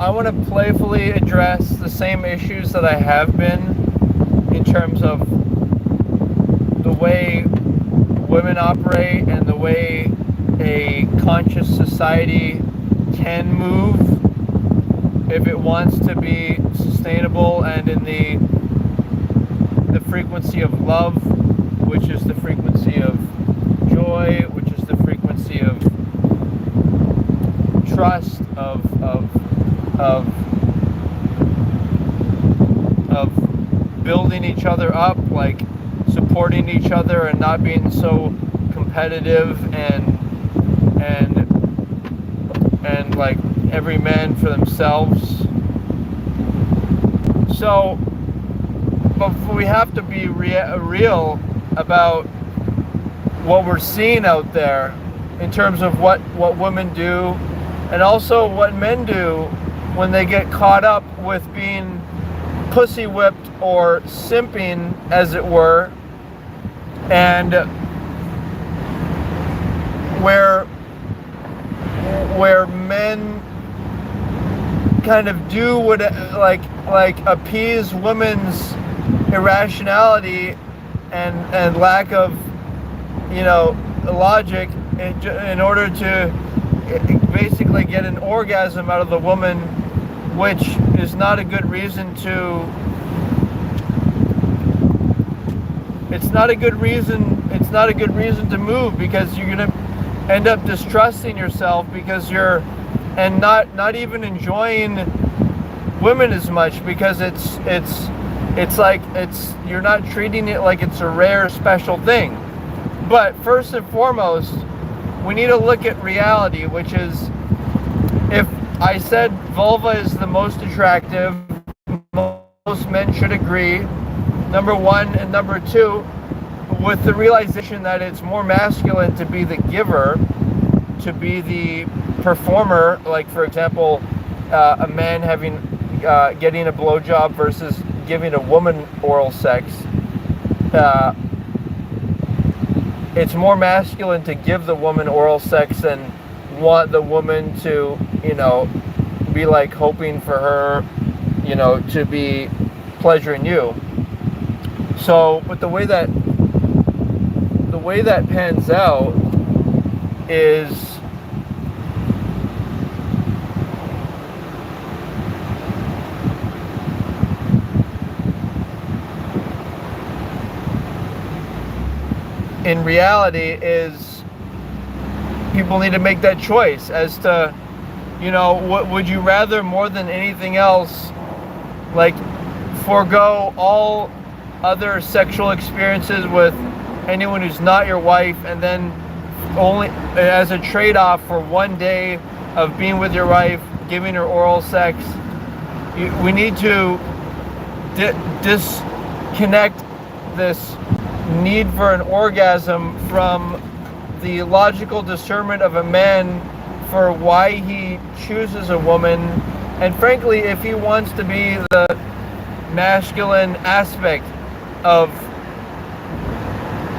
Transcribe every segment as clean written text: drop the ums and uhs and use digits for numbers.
I want to playfully address the same issues that I have been in terms of the way women operate and the way a conscious society can move if it wants to be sustainable and in the frequency of love, which is the frequency of joy, which is the frequency of trust, of building each other up, like supporting each other and not being so competitive and like every man for themselves. So, but we have to be real about what we're seeing out there in terms of what women do and also what men do when they get caught up with being pussy whipped or simping, as it were, and where men kind of do what like appease women's irrationality and lack of logic in order to basically get an orgasm out of the woman, which is not a good reason to it's not a good reason to move, because you're gonna end up distrusting yourself because you're not even enjoying women as much, because it's like you're not treating it like it's a rare special thing. But first and foremost, we need to look at reality, which is, if I said vulva is the most attractive, most men should agree, number one, and number two, with the realization that it's more masculine to be the giver, to be the performer, like for example, a man getting a blowjob versus giving a woman oral sex. It's more masculine to give the woman oral sex than want the woman to, be like hoping for her, to be pleasuring you. So, but the way that pans out is in reality is people need to make that choice as to, what would you rather more than anything else, like forego all other sexual experiences with anyone who's not your wife, and then only as a trade-off for one day of being with your wife, giving her oral sex. We need to disconnect this need for an orgasm from the logical discernment of a man for why he chooses a woman, and frankly, if he wants to be the masculine aspect of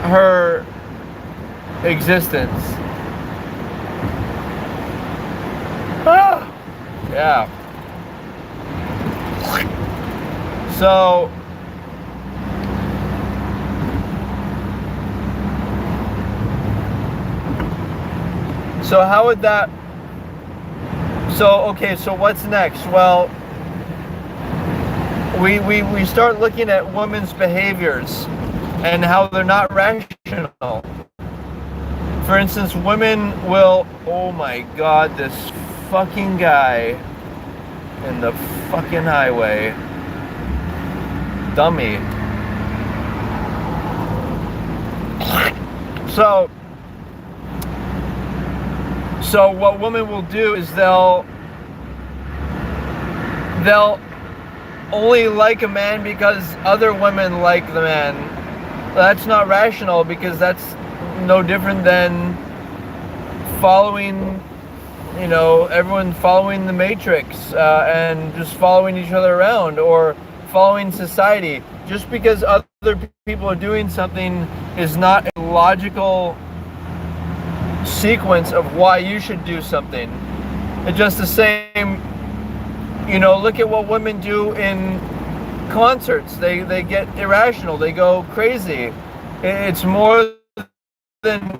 her existence. Yeah. So how would that... Okay, so what's next? Well, we start looking at women's behaviors and how they're not rational. For instance, women will... Oh my God, this fucking guy in the fucking highway. Dummy. So what women will do is they'll only like a man because other women like the man. That's not rational, because that's no different than following, everyone following the Matrix and just following each other around, or following society. Just because other people are doing something is not a logical sequence of why you should do something. It's just the same look at what women do in concerts. They get irrational. They go crazy. It's more than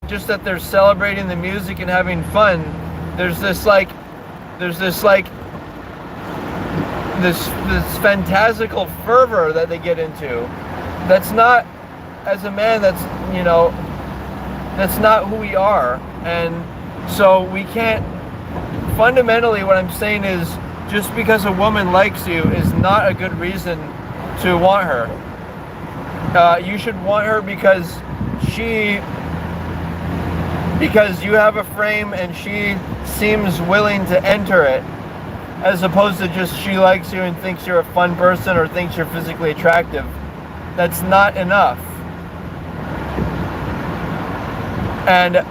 just that they're celebrating the music and having fun. There's this fantastical fervor that they get into. That's not, as a man, that's not who we are. And so we can't, fundamentally what I'm saying is, just because a woman likes you is not a good reason to want her. You should want her because you have a frame and she seems willing to enter it, as opposed to just she likes you and thinks you're a fun person or thinks you're physically attractive. That's not enough. And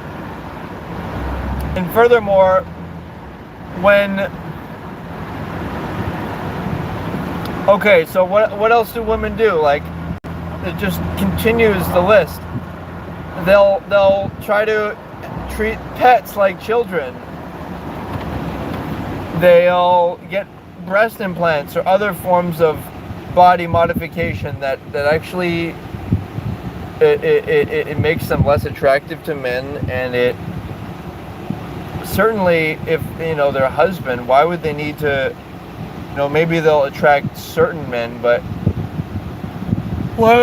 furthermore, so what else do women do? Like, it just continues the list. They'll try to treat pets like children. They'll get breast implants or other forms of body modification that actually it makes them less attractive to men, and it certainly, if their husband, why would they need to, maybe they'll attract certain men, but why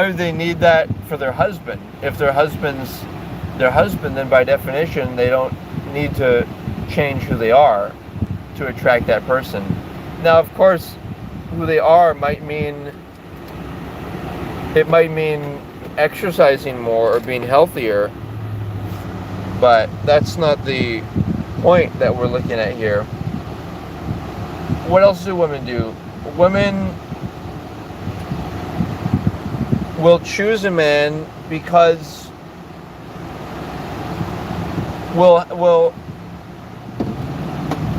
would they need that for their husband? If their husband's their husband, then by definition they don't need to change who they are to attract that person. Now, of course, who they are might mean exercising more or being healthier, but that's not the point that we're looking at here. What else do women do? Women will choose a man because will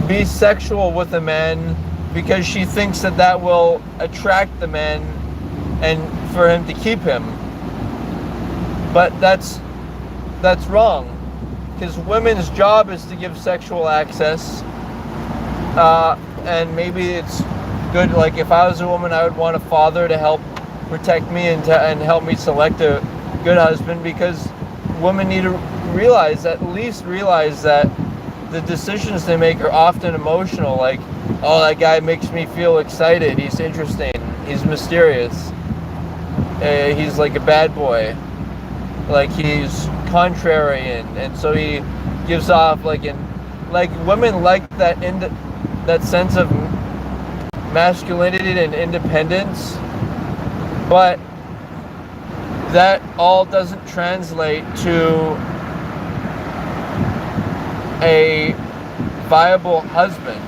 be sexual with a man because she thinks that will attract the man and for him to keep him. But that's wrong, because women's job is to give sexual access, and maybe it's good, like if I was a woman, I would want a father to help protect me and help me select a good husband, because women need to at least realize that the decisions they make are often emotional. Like, oh, that guy makes me feel excited, he's interesting, he's mysterious, he's like a bad boy, like he's contrarian, and so he gives off like women like that sense of masculinity and independence, but that all doesn't translate to a viable husband.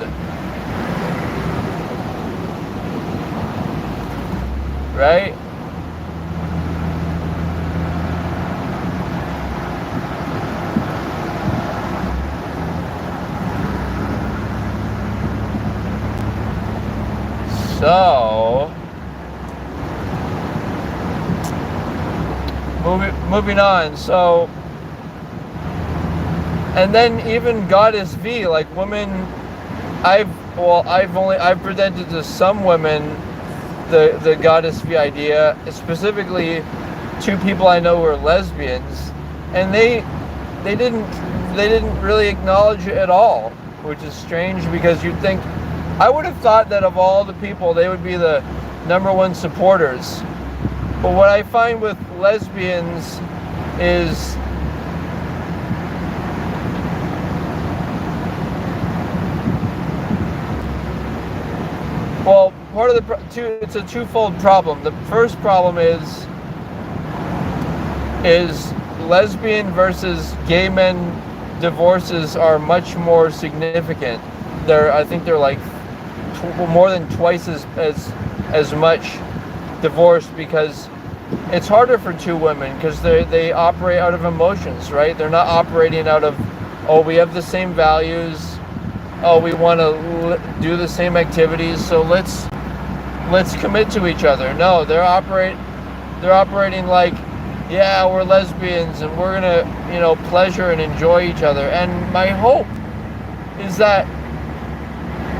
Right? So, moving on. So, and then even GoddessV, like women, I've presented to some women the GoddessV idea, specifically two people I know who are lesbians, and they didn't really acknowledge it at all, which is strange, because you'd think, I would have thought that of all the people, they would be the number one supporters. But what I find with lesbians is part of it's a twofold problem. The first problem is lesbian versus gay men divorces are much more significant. I think they're like more than twice as much divorced, because it's harder for two women, because they operate out of emotions, right? They're not operating out of, oh, we have the same values, oh, we want to do the same activities, so let's commit to each other. No, they're operating like, yeah, we're lesbians and we're gonna, pleasure and enjoy each other. And my hope is that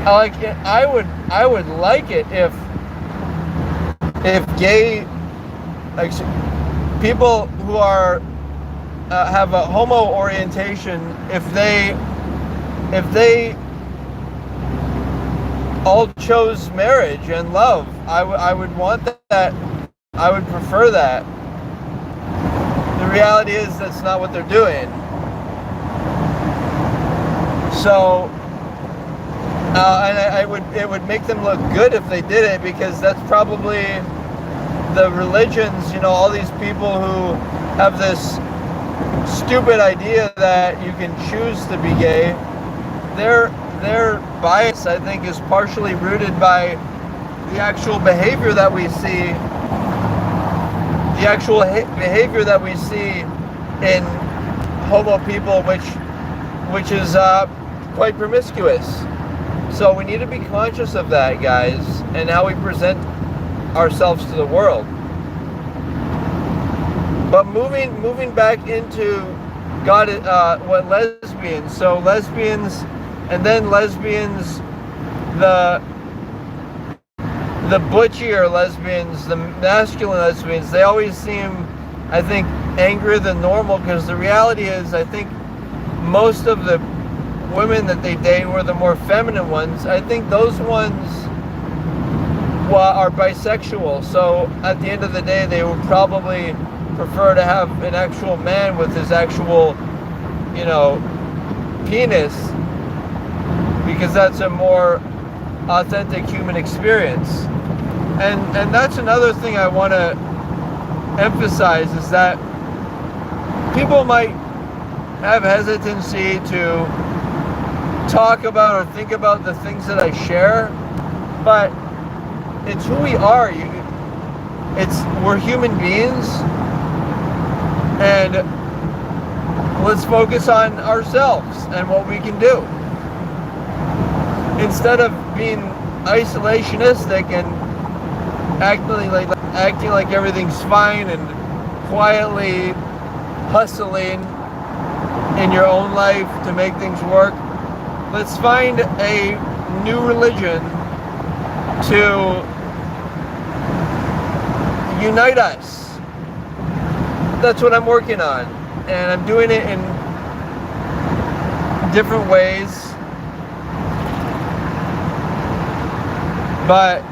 I would like it if gay, like, people who are have a homo orientation, if they all chose marriage and love, I would want that. I would prefer that. The reality is that's not what they're doing. So, and it would make them look good if they did it, because that's probably the religions, all these people who have this stupid idea that you can choose to be gay. Their bias, I think, is partially rooted by the actual behavior that we see. The actual behavior that we see in homo people, which is quite promiscuous. So we need to be conscious of that, guys, and how we present ourselves to the world. But moving back into what lesbians. So lesbians, and then lesbians, the butchier lesbians, the masculine lesbians, they always seem, I think, angrier than normal, because the reality is, I think most of the women that they date were the more feminine ones. I think those ones are bisexual, so at the end of the day they would probably prefer to have an actual man with his actual, penis, because that's a more authentic human experience. And that's another thing I want to emphasize, is that people might have hesitancy to talk about or think about the things that I share, but it's who we are. We're human beings, and let's focus on ourselves and what we can do, instead of being isolationistic and acting like everything's fine and quietly hustling in your own life to make things work. Let's find a new religion to unite us. That's what I'm working on, and I'm doing it in different ways, but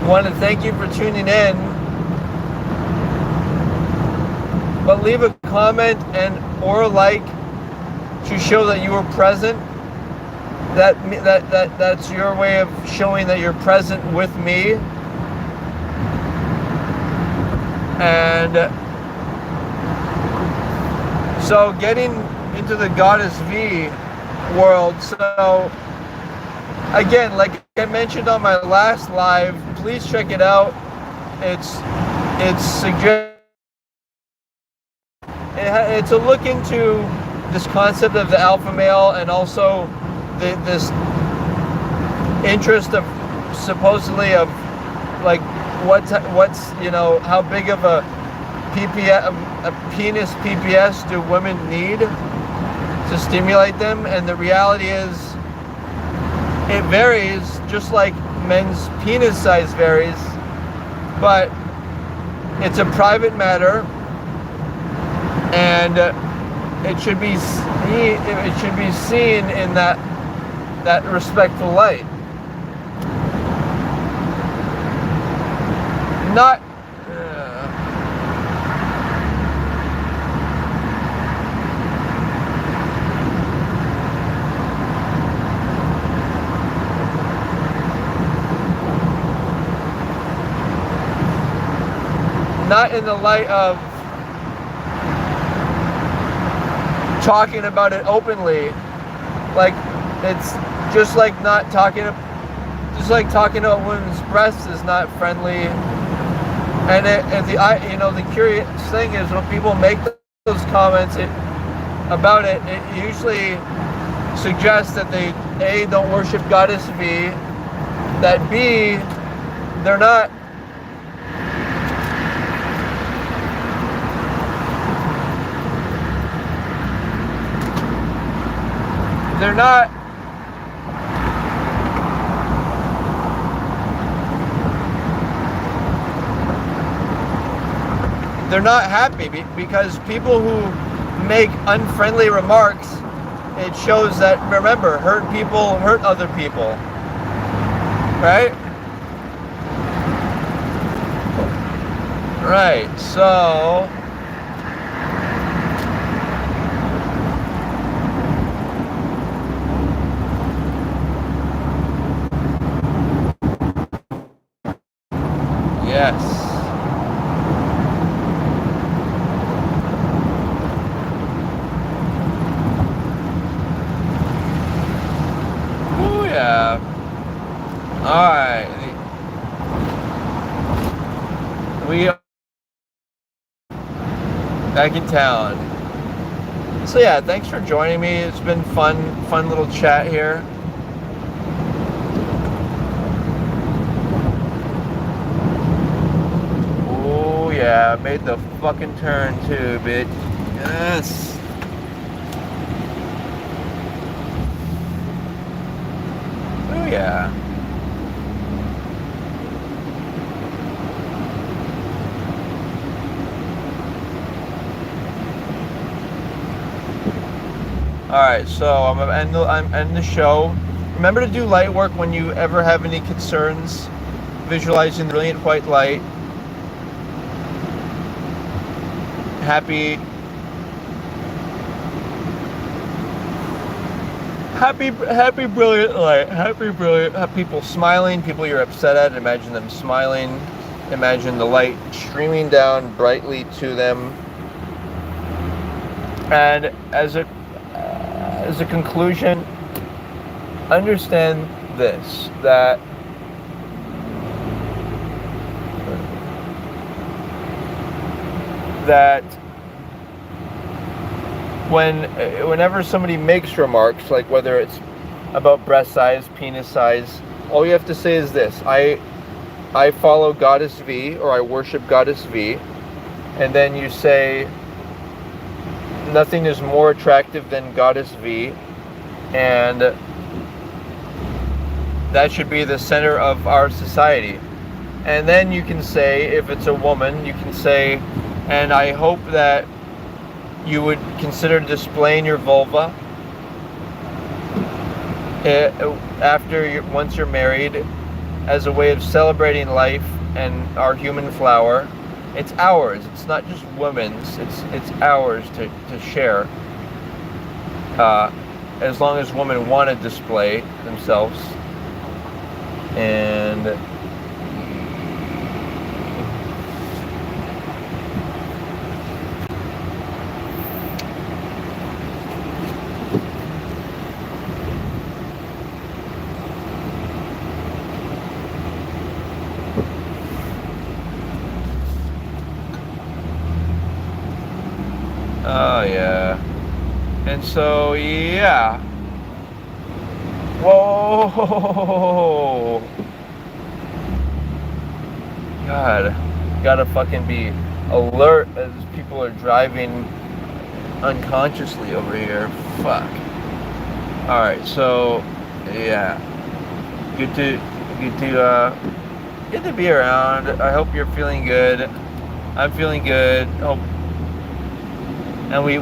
I want to thank you for tuning in. But leave a comment or like to show that you were present. That's your way of showing that you're present with me. And so getting into the GoddessV world. So again, like I mentioned on my last live, please check it out. It's a look into this concept of the alpha male, and also this interest of supposedly of like what's how big of a penis PPS do women need to stimulate them, and the reality is it varies, just like men's penis size varies, but it's a private matter, and it should be seen in that respectful light. Not in the light of talking about it openly. Like, it's just like talking about women's breasts is not friendly. And the curious thing is, when people make those comments about it, it usually suggests that they A, don't worship GoddessV, that B, they're not they're not happy because people who make unfriendly remarks, it shows that, remember, hurt people hurt other people, right? Right, so yes. Oh yeah. Alright. We are back in town. So yeah, thanks for joining me. It's been fun little chat here. Oh yeah, made the fucking turn too, bitch. Yes. Oh yeah. Alright, so I'm ending the show. Remember to do light work when you ever have any concerns. Visualizing the brilliant white light. Happy brilliant light. Happy brilliant. Have people smiling, people you're upset at, imagine them smiling. Imagine the light streaming down brightly to them. And as a conclusion, understand this, that whenever somebody makes remarks, like whether it's about breast size, penis size, all you have to say is this: I follow GoddessV, or I worship GoddessV, and then you say, nothing is more attractive than GoddessV, and that should be the center of our society. And then you can say, if it's a woman, you can say, and I hope that you would consider displaying your vulva once you're married, as a way of celebrating life and our human flower. It's ours. It's not just women's. It's ours to share. As long as women want to display themselves. And oh yeah. And so yeah. Whoa. God, gotta fucking be alert as people are driving unconsciously over here. Fuck. Alright, so yeah. Good to be around. I hope you're feeling good. I'm feeling good. And we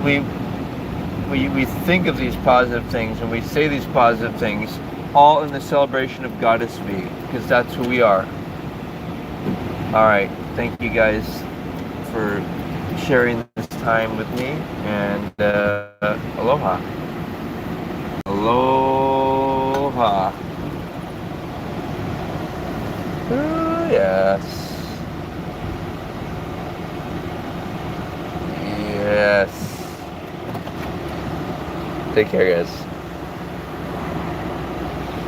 think of these positive things, and we say these positive things, all in the celebration of GoddessV, because that's who we are. Alright, thank you guys for sharing this time with me, and aloha. Aloha. Oh, yes. Yes. Take care, guys.